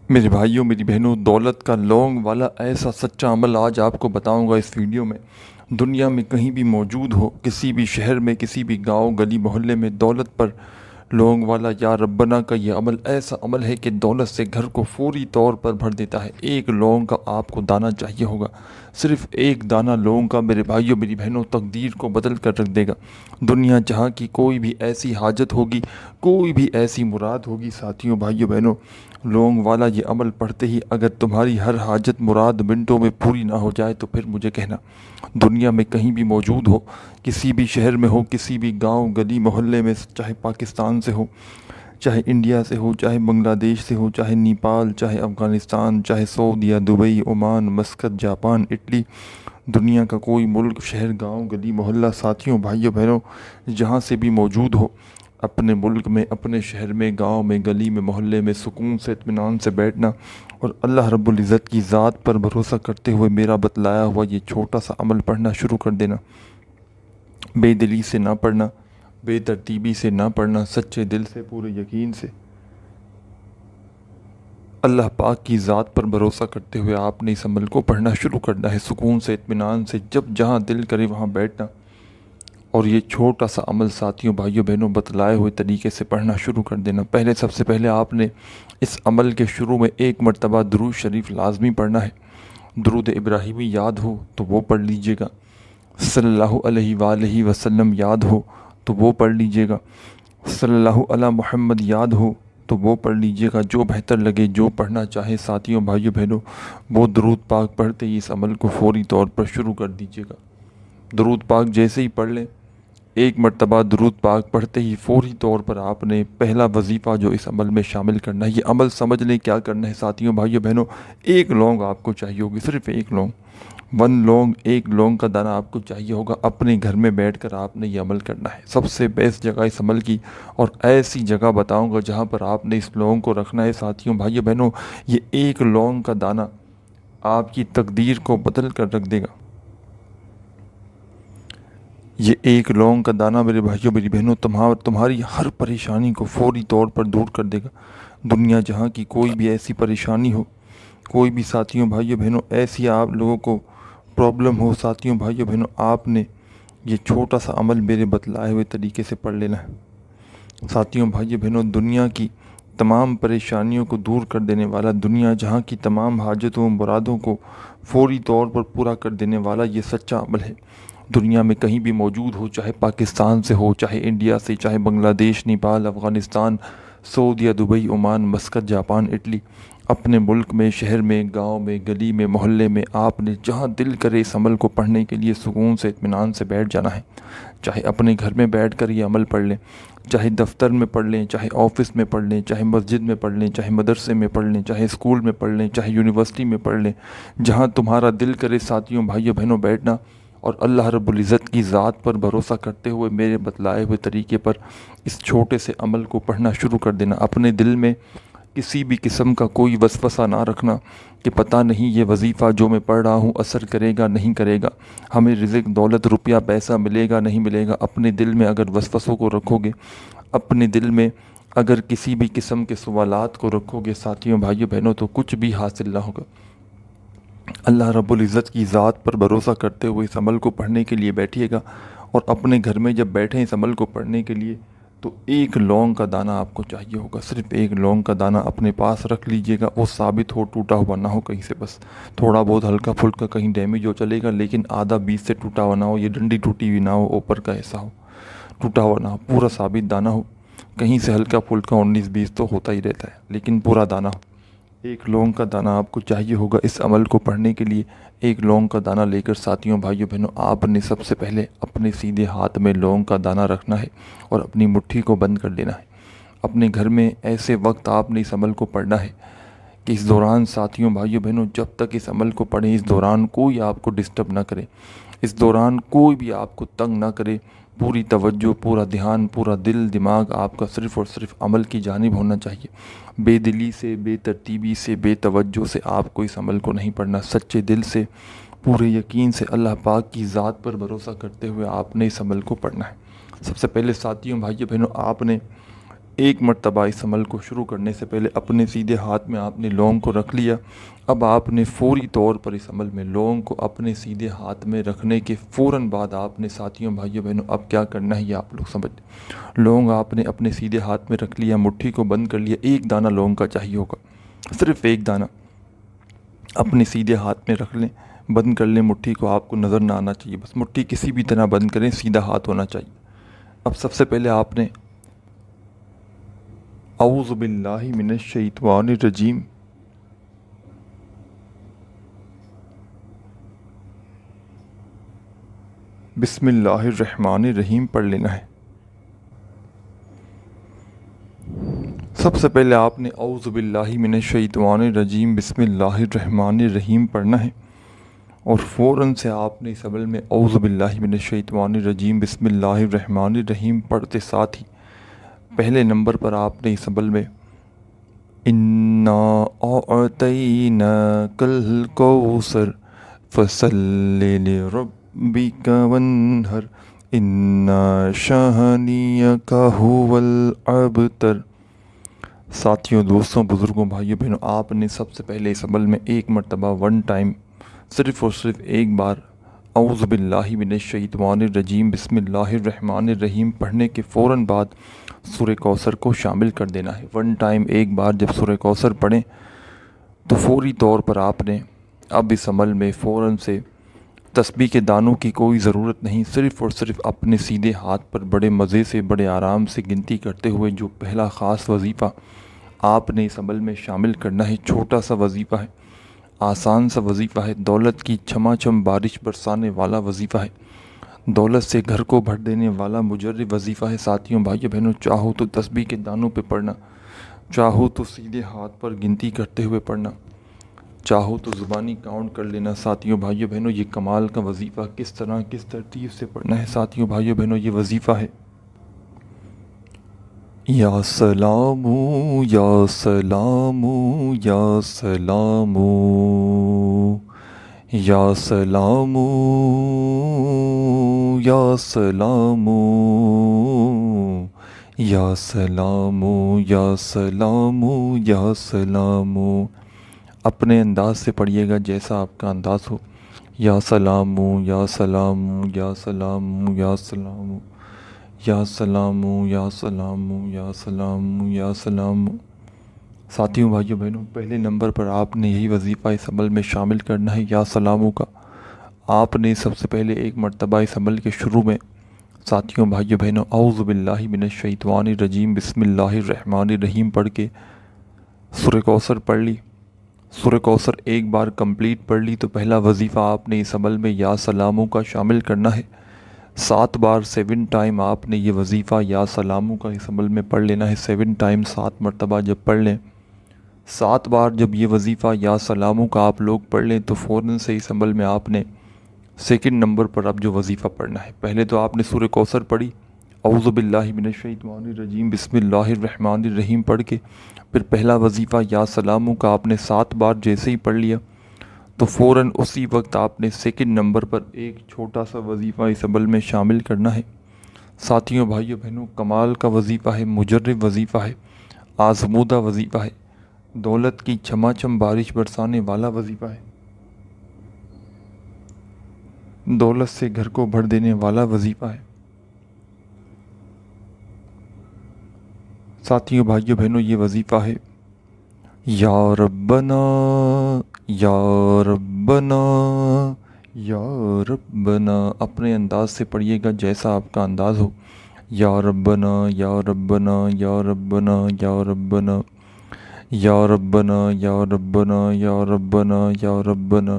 میرے بھائیوں میری بہنوں، دولت کا لونگ والا ایسا سچا عمل آج آپ کو بتاؤں گا اس ویڈیو میں۔ دنیا میں کہیں بھی موجود ہو، کسی بھی شہر میں، کسی بھی گاؤں گلی محلے میں، دولت پر لونگ والا یا ربنا کا یہ عمل ایسا عمل ہے کہ دولت سے گھر کو فوری طور پر بھر دیتا ہے۔ ایک لونگ کا آپ کو دانہ چاہیے ہوگا، صرف ایک دانہ لونگ کا میرے بھائیوں میری بہنوں تقدیر کو بدل کر رکھ دے گا۔ دنیا جہاں کی کوئی بھی ایسی حاجت ہوگی، کوئی بھی ایسی مراد ہوگی، ساتھیوں بھائیوں بہنوں، لونگ والا یہ عمل پڑھتے ہی اگر تمہاری ہر حاجت مراد منٹوں میں پوری نہ ہو جائے تو پھر مجھے کہنا۔ دنیا میں کہیں بھی موجود ہو، کسی بھی شہر میں ہو، کسی بھی گاؤں گلی محلے میں، چاہے پاکستان سے ہو، چاہے انڈیا سے ہو، چاہے بنگلہ دیش سے ہو، چاہے نیپال، چاہے افغانستان، چاہے سعودیہ، Dubai, Oman, Muscat, Japan, Italy, دنیا کا کوئی ملک، شہر، گاؤں گلی محلہ، ساتھیوں بھائیوں بہنوں، جہاں سے بھی موجود ہو، اپنے ملک میں، اپنے شہر میں، گاؤں میں، گلی میں، محلے میں سکون سے اطمینان سے بیٹھنا اور اللہ رب العزت کی ذات پر بھروسہ کرتے ہوئے میرا بتلایا ہوا یہ چھوٹا سا عمل پڑھنا شروع کر دینا۔ بے دلی سے نہ پڑھنا، بے ترتیبی سے نہ پڑھنا، سچے دل سے، پورے یقین سے، اللہ پاک کی ذات پر بھروسہ کرتے ہوئے آپ نے اس عمل کو پڑھنا شروع کرنا ہے، سکون سے اطمینان سے، جب جہاں دل کرے وہاں بیٹھنا اور یہ چھوٹا سا عمل ساتھیوں بھائیوں بہنوں بتلائے ہوئے طریقے سے پڑھنا شروع کر دینا۔ سب سے پہلے آپ نے اس عمل کے شروع میں ایک مرتبہ درود شریف لازمی پڑھنا ہے۔ درود ابراہیمی یاد ہو تو وہ پڑھ لیجئے گا، صلی اللہ علیہ وآلہ وسلم یاد ہو تو وہ پڑھ لیجئے گا، صلی اللہ علی محمد یاد ہو تو وہ پڑھ لیجئے گا، جو بہتر لگے، جو پڑھنا چاہے ساتھیوں بھائیوں بہنوں وہ درود پاک پڑھتے ہی اس عمل کو فوری طور پر شروع کر دیجئے گا۔ درود پاک جیسے ہی پڑھ لیں، ایک مرتبہ درود پاک پڑھتے ہی فوری طور پر آپ نے پہلا وظیفہ جو اس عمل میں شامل کرنا ہے، یہ عمل سمجھ لیں کیا کرنا ہے ساتھیوں بھائیوں بہنوں۔ ایک لونگ آپ کو چاہیے ہوگی، صرف ایک لونگ، ایک لونگ کا دانہ آپ کو چاہیے ہوگا۔ اپنے گھر میں بیٹھ کر آپ نے یہ عمل کرنا ہے۔ سب سے بیسٹ جگہ اس عمل کی اور ایسی جگہ بتاؤں گا جہاں پر آپ نے اس لونگ کو رکھنا ہے ساتھیوں بھائیوں بہنوں۔ یہ ایک لونگ کا دانہ آپ کی تقدیر کو بدل کر رکھ دے گا۔ یہ ایک لونگ کا دانہ میرے بھائیوں میری بہنوں تمہاری ہر پریشانی کو فوری طور پر دور کر دے گا۔ دنیا جہاں کی کوئی بھی ایسی پریشانی ہو، کوئی بھی ساتھیوں بھائیوں بہنوں ایسی آپ لوگوں کو پرابلم ہو، ساتھیوں بھائیوں بہنوں آپ نے یہ چھوٹا سا عمل میرے بتلائے ہوئے طریقے سے پڑھ لینا ہے۔ ساتھیوں بھائیوں بہنوں، دنیا کی تمام پریشانیوں کو دور کر دینے والا، دنیا جہاں کی تمام حاجتوں مرادوں کو فوری طور پر پورا کر دینے والا یہ سچا عمل ہے۔ دنیا میں کہیں بھی موجود ہو، چاہے پاکستان سے ہو، چاہے انڈیا سے، چاہے بنگلہ دیش، نیپال، افغانستان، سعودیہ، Dubai, Oman, Muscat, Japan, Italy, اپنے ملک میں، شہر میں، گاؤں میں، گلی میں، محلے میں، آپ نے جہاں دل کرے اس عمل کو پڑھنے کے لیے سکون سے اطمینان سے بیٹھ جانا ہے۔ چاہے اپنے گھر میں بیٹھ کر یہ عمل پڑھ لیں، چاہے دفتر میں پڑھ لیں، چاہے آفس میں پڑھ لیں، چاہے مسجد میں پڑھ لیں، چاہے مدرسے میں پڑھ لیں، چاہے اسکول میں پڑھ لیں، چاہے یونیورسٹی میں پڑھ لیں، جہاں تمہارا دل کرے ساتھیوں بھائیوں بہنوں بیٹھنا اور اللہ رب العزت کی ذات پر بھروسہ کرتے ہوئے میرے بتلائے ہوئے طریقے پر اس چھوٹے سے عمل کو پڑھنا شروع کر دینا۔ اپنے دل میں کسی بھی قسم کا کوئی وسوسہ نہ رکھنا کہ پتہ نہیں یہ وظیفہ جو میں پڑھ رہا ہوں اثر کرے گا نہیں کرے گا، ہمیں رزق دولت روپیہ پیسہ ملے گا نہیں ملے گا۔ اپنے دل میں اگر وسوسوں کو رکھو گے، اپنے دل میں اگر کسی بھی قسم کے سوالات کو رکھو گے ساتھیوں بھائیوں بہنوں تو کچھ بھی حاصل نہ ہوگا۔ اللہ رب العزت کی ذات پر بھروسہ کرتے ہوئے اس عمل کو پڑھنے کے لیے بیٹھیے گا، اور اپنے گھر میں جب بیٹھیں اس عمل کو پڑھنے کے لیے تو ایک لونگ کا دانہ آپ کو چاہیے ہوگا، صرف ایک لونگ کا دانہ اپنے پاس رکھ لیجئے گا۔ وہ ثابت ہو، ٹوٹا ہوا نہ ہو کہیں سے، بس تھوڑا بہت ہلکا پھلکا کہیں ڈیمیج ہو چلے گا، لیکن آدھا بیچ سے ٹوٹا ہوا نہ ہو، یہ ڈنڈی ٹوٹی ہوئی نہ ہو، اوپر کا ایسا ہو، ٹوٹا ہوا نہ ہو، پورا ثابت دانہ ہو۔ کہیں سے ہلکا پھلکا 19-20 تو ہوتا ہی رہتا ہے، لیکن پورا دانہ ہو۔ ایک لونگ کا دانہ آپ کو چاہیے ہوگا اس عمل کو پڑھنے کے لیے۔ ایک لونگ کا دانہ لے کر ساتھیوں بھائیوں بہنوں آپ نے سب سے پہلے اپنے سیدھے ہاتھ میں لونگ کا دانہ رکھنا ہے اور اپنی مٹھی کو بند کر لینا ہے۔ اپنے گھر میں ایسے وقت آپ نے اس عمل کو پڑھنا ہے کہ اس دوران ساتھیوں بھائیوں بہنوں جب تک اس عمل کو پڑھیں اس دوران کوئی آپ کو ڈسٹرب نہ کرے، اس دوران کوئی بھی آپ کو تنگ نہ کرے۔ پوری توجہ، پورا دھیان، پورا دل دماغ آپ کا صرف اور صرف عمل کی جانب ہونا چاہیے۔ بے دلی سے، بے ترتیبی سے، بے توجہ سے آپ کو اس عمل کو نہیں پڑھنا، سچے دل سے، پورے یقین سے، اللہ پاک کی ذات پر بھروسہ کرتے ہوئے آپ نے اس عمل کو پڑھنا ہے۔ سب سے پہلے ساتھیوں بھائیوں بہنوں آپ نے ایک مرتبہ اس عمل کو شروع کرنے سے پہلے اپنے سیدھے ہاتھ میں آپ نے لونگ کو رکھ لیا۔ اب آپ نے فوری طور پر اس عمل میں لونگ کو اپنے سیدھے ہاتھ میں رکھنے کے فوراً بعد آپ نے ساتھیوں بھائیوں بہنوں اب کیا کرنا ہے یہ آپ لوگ سمجھ لیں۔ لونگ آپ نے اپنے سیدھے ہاتھ میں رکھ لیا، مٹھی کو بند کر لیا، ایک دانہ لونگ کا چاہیے ہوگا، صرف ایک دانہ اپنے سیدھے ہاتھ میں رکھ لیں، بند کر لیں، مٹھی کو آپ کو نظر نہ آنا چاہیے، بس مٹھی کسی بھی طرح بند کریں، سیدھا ہاتھ ہونا چاہیے۔ اب سب سے پہلے آپ نے اعوذ باللہ من الشیطان الرجیم بسم اللہ الرحمن الرحیم پڑھ لینا ہے۔ سب سے پہلے آپ نے اعوذ باللہ من الشیطان الرجیم بسم اللہ الرحمن الرحیم پڑھنا ہے، اور فوراً سے آپ نے اس عمل میں اعوذ باللہ من الشیطان الرجیم بسم اللہ الرحمن الرحیم پڑھتے ساتھ ہی پہلے نمبر پر آپ نے اس عمل میں اِنَّا أَعْطَيْنَاكَ الْكَوْثَرَ فَصَلِّ لِرَبِّكَ وَانْحَرْ إِنَّ شَانِئَكَ هُوَ الْأَبْتَرُ۔ ساتھیوں، دوستوں، بزرگوں، بھائیوں، بہنوں، آپ نے سب سے پہلے اس عمل میں ایک مرتبہ ون ٹائم صرف اور صرف ایک بار اعوذ باللہ من الشیطان الرجیم بسم اللہ الرحمن الرحیم پڑھنے کے فوراً بعد سورہ کوثر کو شامل کر دینا ہے۔ ون ٹائم ایک بار جب سورہ کوثر پڑھیں تو فوری طور پر آپ نے اب اس عمل میں فوراً سے تسبیح کے دانوں کی کوئی ضرورت نہیں، صرف اور صرف اپنے سیدھے ہاتھ پر بڑے مزے سے بڑے آرام سے گنتی کرتے ہوئے جو پہلا خاص وظیفہ آپ نے اس عمل میں شامل کرنا ہے، چھوٹا سا وظیفہ ہے، آسان سا وظیفہ ہے، دولت کی چھما چھم بارش برسانے والا وظیفہ ہے، دولت سے گھر کو بھر دینے والا مجرب وظیفہ ہے۔ ساتھیوں، بھائیوں، بہنوں، چاہو تو تسبیح کے دانوں پہ پڑھنا، چاہو تو سیدھے ہاتھ پر گنتی کرتے ہوئے پڑھنا، چاہو تو زبانی کاؤنٹ کر لینا۔ ساتھیوں، بھائیوں، بہنوں، یہ کمال کا وظیفہ کس طرح کس ترتیب سے پڑھنا ہے، ساتھیوں، بھائیوں، بہنوں، یہ وظیفہ ہے یا سلام یا سلام یا سلام یا سلام یا سلام یا سلام یا سلام یا سلام۔ اپنے انداز سے پڑھیے گا جیسا آپ کا انداز ہو، یا سلام یا سلام یا سلام یا سلام یا سلام یا سلام یا سلام یا سلام۔ ساتھیوں، بھائیوں، بہنوں، پہلے نمبر پر آپ نے یہی وظیفہ اس عمل میں شامل کرنا ہے، یا سلاموں کا۔ آپ نے سب سے پہلے ایک مرتبہ اس عمل کے شروع میں ساتھیوں، بھائیوں، بہنوں، اعوذ باللہ من الشیطان الرجیم بسم اللہ الرحمن الرحیم پڑھ کے سورہ کوثر پڑھ لی۔ سورہ کوثر ایک بار کمپلیٹ پڑھ لی تو پہلا وظیفہ آپ نے اس عمل میں یا سلاموں کا شامل کرنا ہے۔ 7 بار 7 ٹائم آپ نے یہ وظیفہ یا سلاموں کا اس عمل میں پڑھ لینا ہے۔ 7 ٹائم 7 مرتبہ جب پڑھ لیں، 7 بار جب یہ وظیفہ یا سلاموں کا آپ لوگ پڑھ لیں تو فوراً سے اس عمل میں آپ نے سیکنڈ نمبر پر اب جو وظیفہ پڑھنا ہے، پہلے تو آپ نے سورہ کوثر پڑھی، اعوذ باللہ من الشیطان الرجیم بسم اللہ الرحمن الرحیم پڑھ کے پھر پہلا وظیفہ یا سلاموں کا آپ نے 7 بار جیسے ہی پڑھ لیا تو فوراً اسی وقت آپ نے سیکنڈ نمبر پر ایک چھوٹا سا وظیفہ اس عمل میں شامل کرنا ہے۔ ساتھیوں، بھائیوں، بہنوں، کمال کا وظیفہ ہے، مجرب وظیفہ ہے، آزمودہ وظیفہ ہے، دولت کی چھما چھم بارش برسانے والا وظیفہ ہے، دولت سے گھر کو بھر دینے والا وظیفہ ہے۔ ساتھیوں، بھائیوں، بہنوں، یہ وظیفہ ہے یا ربنا یا ربنا یا ربنا۔ اپنے انداز سے پڑھیے گا جیسا آپ کا انداز ہو، یا ربنا یا ربنا یا ربنا یا ربنا یا ربنا یا ربنا یا ربنا یا ربنا۔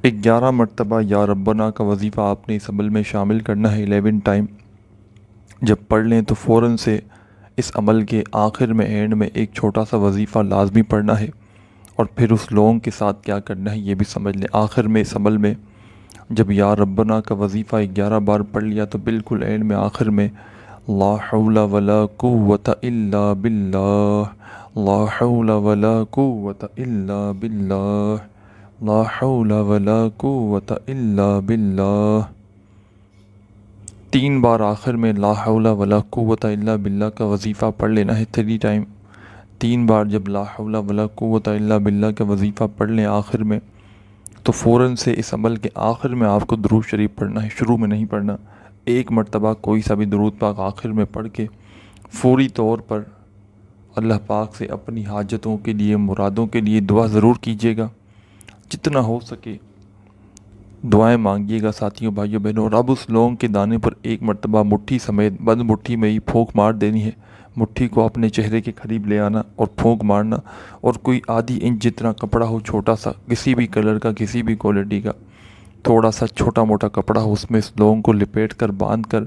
11 مرتبہ یا ربنا کا وظیفہ آپ نے اس عمل میں شامل کرنا ہے 11 ٹائم۔ جب پڑھ لیں تو فوراً سے اس عمل کے آخر میں اینڈ میں ایک چھوٹا سا وظیفہ لازمی پڑھنا ہے، اور پھر اس لونگ کے ساتھ کیا کرنا ہے یہ بھی سمجھ لیں۔ آخر میں اس عمل میں جب یا ربنا کا وظیفہ 11 بار پڑھ لیا تو بالکل اینڈ میں آخر میں لا حول ولا قوت الا باللہ، لا حول ولا قوت الا باللہ، لا حول ولا قوت الا باللہ۔ 3 بار آخر میں لا حول ولا قوت الا باللہ کا وظیفہ پڑھ لینا ہے 3 ٹائم۔ 3 بار جب لا حول ولا قوت الا باللہ کا وظیفہ پڑھ لیں آخر میں، تو فوراً سے اس عمل کے آخر میں آپ کو درود شریف پڑھنا ہے، شروع میں نہیں پڑھنا۔ ایک مرتبہ کوئی سا بھی درود پاک آخر میں پڑھ کے فوری طور پر اللہ پاک سے اپنی حاجتوں کے لیے، مرادوں کے لیے دعا ضرور کیجیے گا، جتنا ہو سکے دعائیں مانگیے گا ساتھیوں، بھائیوں، بہنوں۔ اور اب اس لونگ کے دانے پر ایک مرتبہ مٹھی سمیت بند مٹھی میں ہی پھونک مار دینی ہے۔ مٹھی کو اپنے چہرے کے قریب لے آنا اور پھونک مارنا، اور کوئی آدھی انچ جتنا کپڑا ہو، چھوٹا سا، کسی بھی کلر کا، کسی بھی کوالٹی کا، تھوڑا سا چھوٹا موٹا کپڑا ہو، اس میں اس لونگ کو لپیٹ کر باندھ کر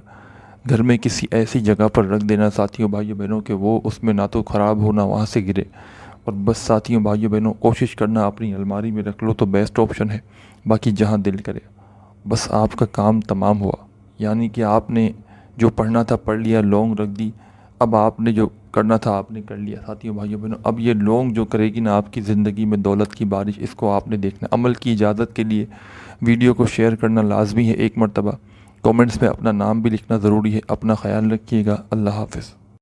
گھر میں کسی ایسی جگہ پر رکھ دینا ساتھیوں، بھائیوں، بہنوں، کہ وہ اس میں نہ تو خراب ہو، نہ وہاں سے گرے۔ اور بس ساتھیوں، بھائیوں، بہنوں، کوشش کرنا اپنی الماری میں رکھ لو تو بیسٹ آپشن ہے، باقی جہاں دل کرے۔ بس آپ کا کام تمام ہوا، یعنی کہ آپ نے جو پڑھنا تھا پڑھ لیا، لونگ رکھ دی، اب آپ نے جو کرنا تھا آپ نے کر لیا ساتھیوں، بھائیوں، بہنوں۔ اب یہ لونگ جو کرے گی نا آپ کی زندگی میں دولت کی بارش، اس کو آپ نے دیکھنا۔ عمل کی اجازت کے لیے ویڈیو کو شیئر کرنا لازمی ہے ایک مرتبہ، کومنٹس میں اپنا نام بھی لکھنا ضروری ہے۔ اپنا خیال رکھیے گا، اللہ حافظ۔